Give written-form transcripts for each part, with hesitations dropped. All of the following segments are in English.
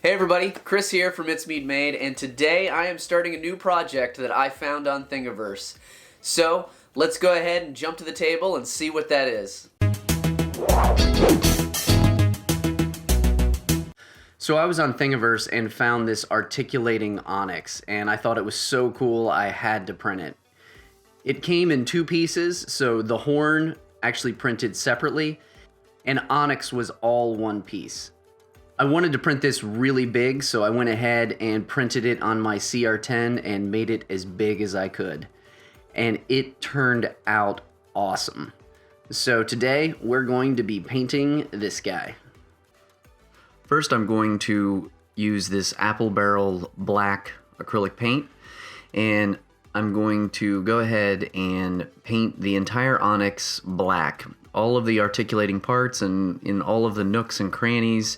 Hey everybody, Chris here from It's Mead Made, and today I am starting a new project that I found on Thingiverse. So, let's go ahead and jump to the table and see what that is. So I was on Thingiverse and found this articulating Onyx, and I thought it was so cool I had to print it. It came in two pieces, so the horn actually printed separately, and Onyx was all one piece. I wanted to print this really big, so I went ahead and printed it on my CR10 and made it as big as I could. And it turned out awesome. So today, we're going to be painting this guy. First, I'm going to use this apple barrel black acrylic paint, and I'm going to go ahead and paint the entire Onyx black. All of the articulating parts and in all of the nooks and crannies.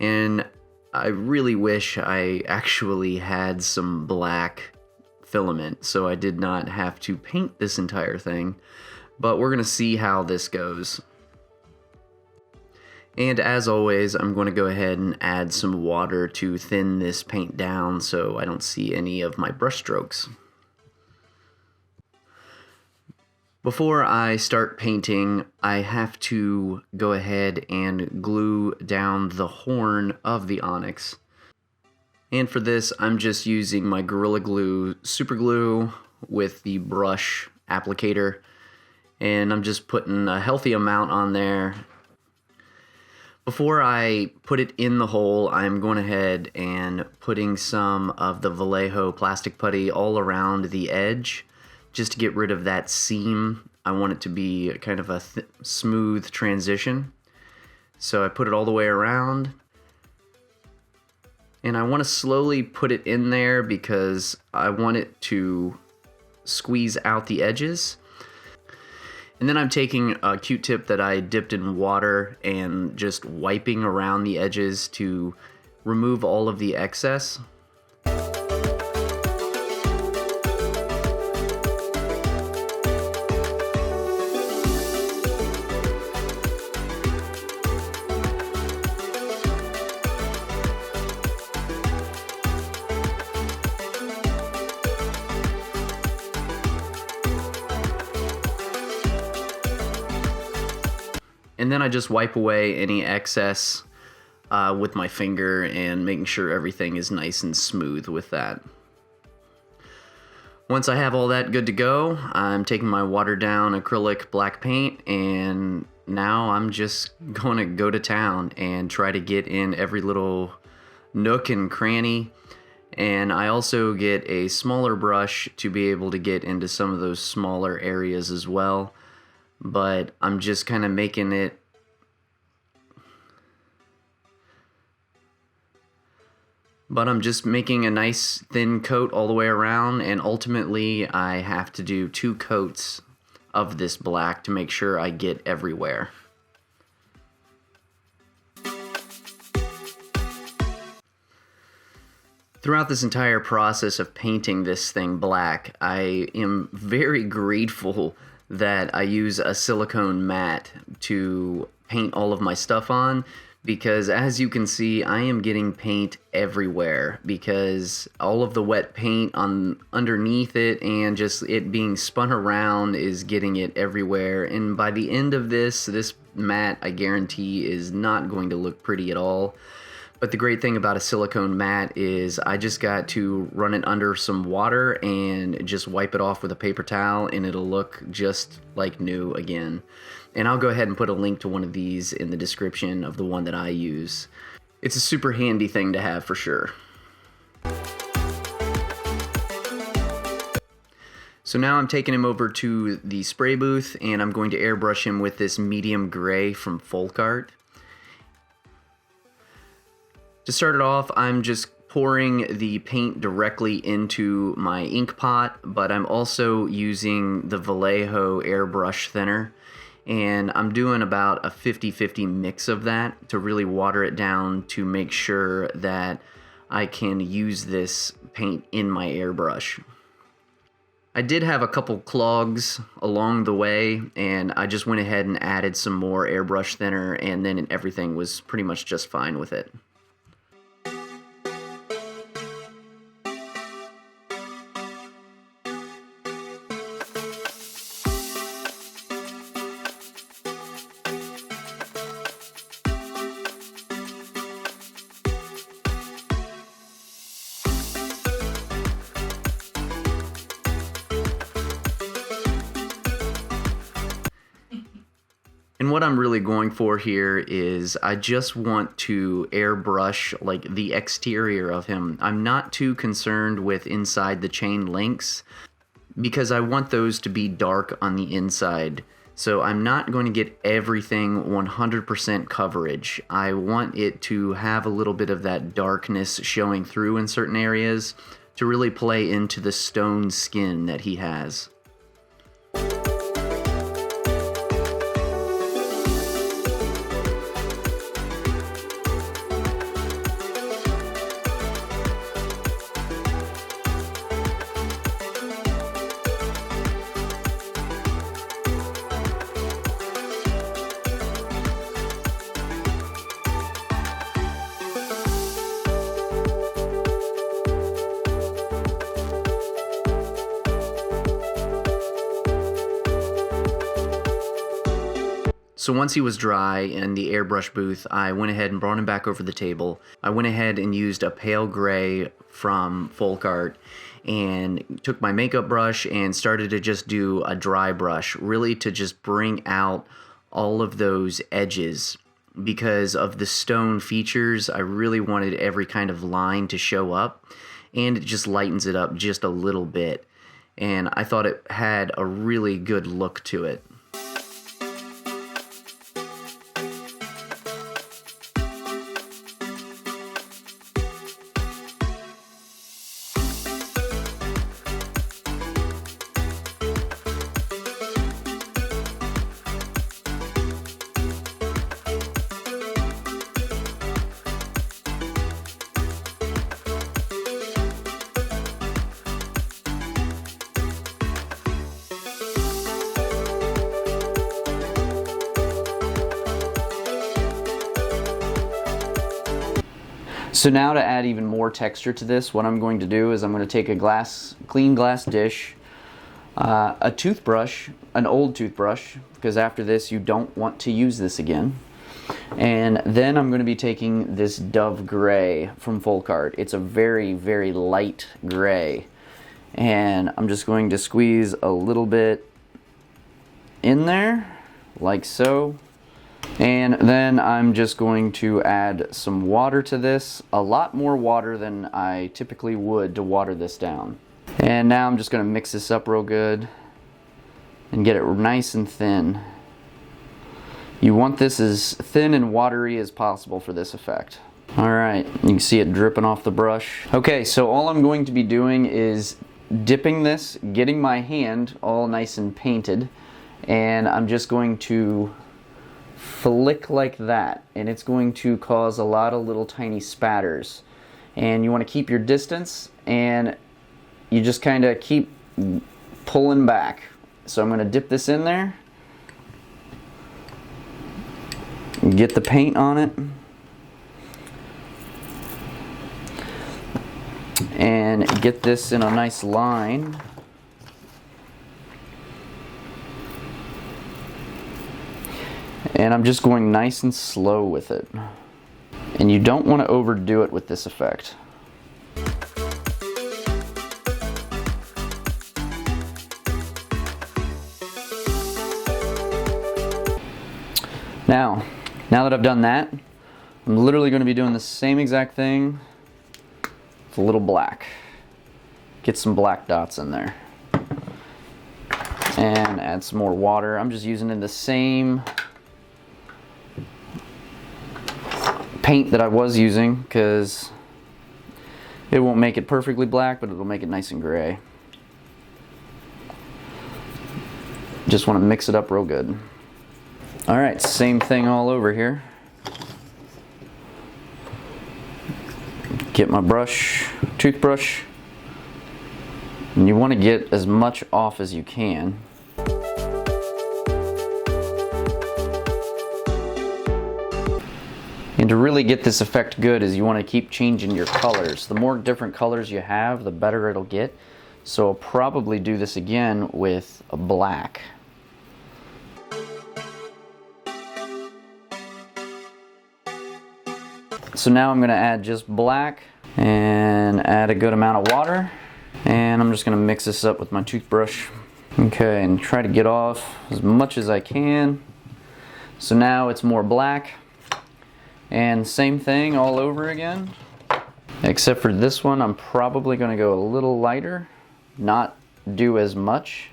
And I really wish I actually had some black filament so I did not have to paint this entire thing, but we're gonna see how this goes. And as always, I'm going to go ahead and add some water to thin this paint down so I don't see any of my brush strokes. Before I start painting, I have to go ahead and glue down the horn of the Onyx. And for this, I'm just using my Gorilla Glue super glue with the brush applicator. And I'm just putting a healthy amount on there. Before I put it in the hole, I'm going ahead and putting some of the Vallejo plastic putty all around the edge, just to get rid of that seam. I want it to be kind of a smooth transition. So I put it all the way around. And I want to slowly put it in there because I want it to squeeze out the edges. And then I'm taking a Q-tip that I dipped in water and just wiping around the edges to remove all of the excess. And then I just wipe away any excess with my finger and making sure everything is nice and smooth with that. Once I have all that good to go, I'm taking my watered down acrylic black paint, and now I'm just going to go to town and try to get in every little nook and cranny. And I also get a smaller brush to be able to get into some of those smaller areas as well. But I'm just kind of making it a nice thin coat all the way around, and ultimately I have to do 2 coats of this black to make sure I get everywhere. Throughout this entire process of painting this thing black, I am very grateful that I use a silicone mat to paint all of my stuff on, because as you can see, I am getting paint everywhere because all of the wet paint on underneath it and just it being spun around is getting it everywhere. And by the end of this mat, I guarantee, is not going to look pretty at all. But the great thing about a silicone mat is I just got to run it under some water and just wipe it off with a paper towel, and it'll look just like new again. And I'll go ahead and put a link to one of these in the description of the one that I use. It's a super handy thing to have for sure. So now I'm taking him over to the spray booth, and I'm going to airbrush him with this medium gray from Folk Art. To start it off, I'm just pouring the paint directly into my ink pot, but I'm also using the Vallejo airbrush thinner, and I'm doing about a 50-50 mix of that to really water it down to make sure that I can use this paint in my airbrush. I did have a couple clogs along the way, and I just went ahead and added some more airbrush thinner, and then everything was pretty much just fine with it. And what I'm really going for here is I just want to airbrush like the exterior of him. I'm not too concerned with inside the chain links because I want those to be dark on the inside. So I'm not going to get everything 100% coverage. I want it to have a little bit of that darkness showing through in certain areas to really play into the stone skin that he has. So once he was dry in the airbrush booth, I went ahead and brought him back over the table. I went ahead and used a pale gray from Folk Art and took my makeup brush and started to just do a dry brush, really to just bring out all of those edges. Because of the stone features, I really wanted every kind of line to show up, and it just lightens it up just a little bit. And I thought it had a really good look to it. So now to add even more texture to this, what I'm going to do is I'm going to take a clean glass dish, a toothbrush, an old toothbrush, because after this you don't want to use this again. And then I'm going to be taking this Dove Gray from Folk Art. It's a very, very light gray. And I'm just going to squeeze a little bit in there, like so. And then I'm just going to add some water to this, a lot more water than I typically would to water this down. And now I'm just going to mix this up real good and get it nice and thin. You want this as thin and watery as possible for this effect. Alright, you can see it dripping off the brush. Okay, so all I'm going to be doing is dipping this, getting my hand all nice and painted, and I'm just going to flick like that, and it's going to cause a lot of little tiny spatters. And you want to keep your distance, and you just kind of keep pulling back. So I'm going to dip this in there, get the paint on it, and get this in a nice line. And I'm just going nice and slow with it. And you don't want to overdo it with this effect. Now that I've done that, I'm literally going to be doing the same exact thing with a little black. Get some black dots in there. And add some more water. I'm just using the same paint that I was using because it won't make it perfectly black, but it'll make it nice and gray. Just want to mix it up real good. Alright, same thing all over here. Get my toothbrush, and you want to get as much off as you can. And to really get this effect good is you want to keep changing your colors. The more different colors you have, the better it'll get. So I'll probably do this again with a black. So now I'm going to add just black and add a good amount of water. And I'm just going to mix this up with my toothbrush. Okay, and try to get off as much as I can. So now it's more black, and same thing all over again. Except for this one, I'm probably going to go a little lighter, not do as much.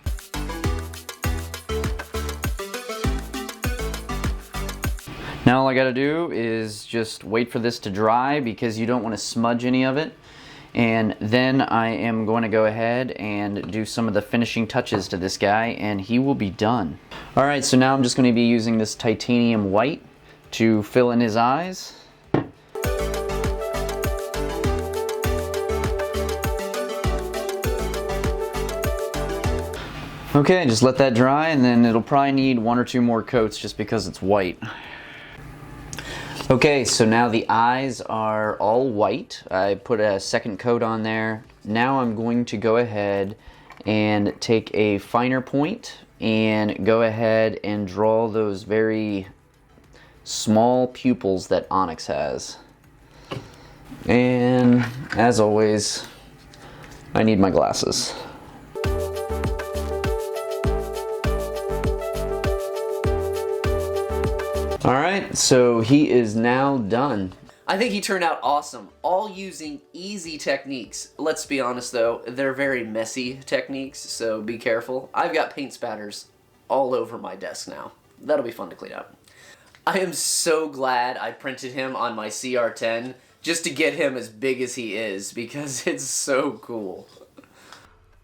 Now all I gotta do is just wait for this to dry because you don't want to smudge any of it. And then I am going to go ahead and do some of the finishing touches to this guy and he will be done. Alright, so now I'm just going to be using this titanium white to fill in his eyes. Okay, just let that dry and then it'll probably need 1 or 2 more coats just because it's white. Okay, so now the eyes are all white. I put a second coat on there. Now I'm going to go ahead and take a finer point and go ahead and draw those very small pupils that Onix has. And as always, I need my glasses. Alright, so he is now done. I think he turned out awesome, all using easy techniques. Let's be honest though, they're very messy techniques, so be careful. I've got paint spatters all over my desk now. That'll be fun to clean up. I am so glad I printed him on my CR10 just to get him as big as he is because it's so cool.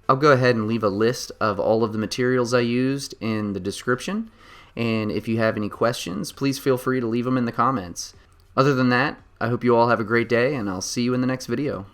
I'll go ahead and leave a list of all of the materials I used in the description. And if you have any questions, please feel free to leave them in the comments. Other than that, I hope you all have a great day, and I'll see you in the next video.